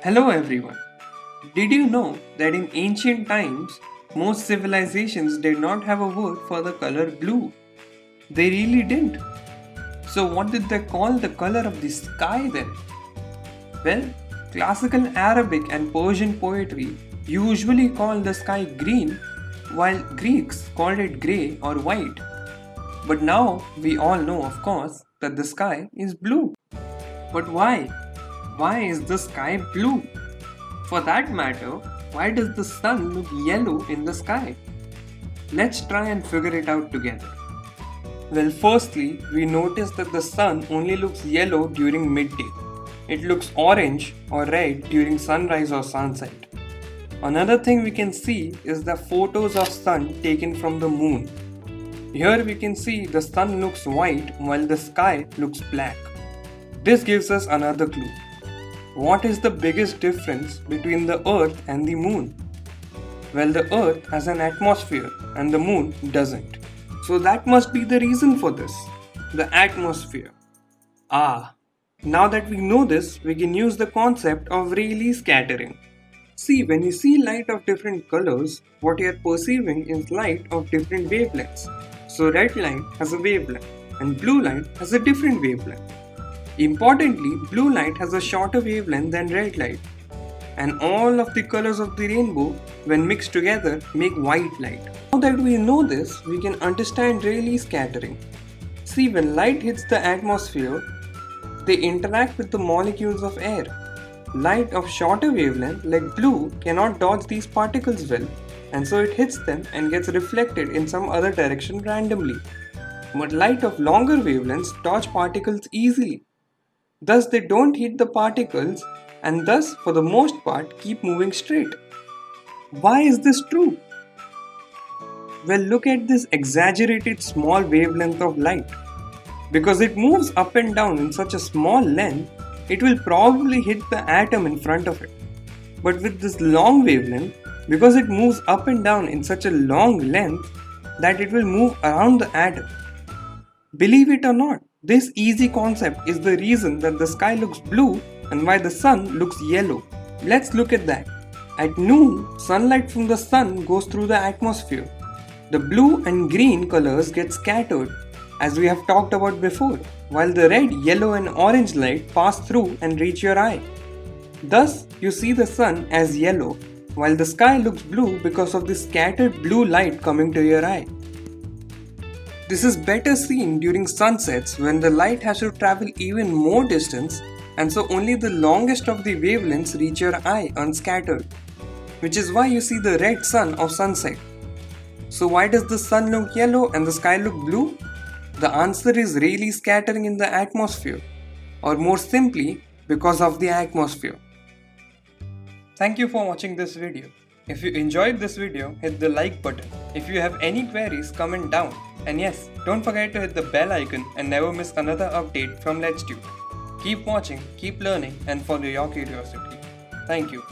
Hello everyone. Did you know that in ancient times, most civilizations did not have a word for the color blue? They really didn't. So what did they call the color of the sky then? Well, classical Arabic and Persian poetry usually call the sky green, while Greeks called it grey or white. But now we all know, of course, that the sky is blue. But why? Why is the sky blue? For that matter, why does the sun look yellow in the sky? Let's try and figure it out together. Well, firstly, we notice that the sun only looks yellow during midday. It looks orange or red during sunrise or sunset. Another thing we can see is the photos of sun taken from the moon. Here we can see the sun looks white while the sky looks black. This gives us another clue. What is the biggest difference between the Earth and the Moon? Well, the Earth has an atmosphere and the Moon doesn't. So that must be the reason for this. The atmosphere. Now that we know this, we can use the concept of Rayleigh scattering. See, when you see light of different colors, what you are perceiving is light of different wavelengths. So red light has a wavelength and blue light has a different wavelength. Importantly, blue light has a shorter wavelength than red light, and all of the colors of the rainbow, when mixed together, make white light. Now that we know this, we can understand Rayleigh scattering. See, when light hits the atmosphere, they interact with the molecules of air. Light of shorter wavelength, like blue, cannot dodge these particles well, and so it hits them and gets reflected in some other direction randomly. But light of longer wavelengths dodge particles easily. Thus, they don't hit the particles and thus, for the most part, keep moving straight. Why is this true? Well, look at this exaggerated small wavelength of light. Because it moves up and down in such a small length, it will probably hit the atom in front of it. But with this long wavelength, because it moves up and down in such a long length, that it will move around the atom. Believe it or not, this easy concept is the reason that the sky looks blue and why the sun looks yellow. Let's look at that. At noon, sunlight from the sun goes through the atmosphere. The blue and green colors get scattered, as we have talked about before, while the red, yellow and orange light pass through and reach your eye. Thus, you see the sun as yellow, while the sky looks blue because of the scattered blue light coming to your eye. This is better seen during sunsets when the light has to travel even more distance, and so only the longest of the wavelengths reach your eye unscattered, which is why you see the red sun of sunset. So why does the sun look yellow and the sky look blue? The answer is Rayleigh scattering in the atmosphere, or more simply, because of the atmosphere. Thank you for watching this video. If you enjoyed this video, hit the like button. If you have any queries, comment down. And yes, don't forget to hit the bell icon and never miss another update from Letstute. Keep watching, keep learning, and follow your curiosity. Thank you.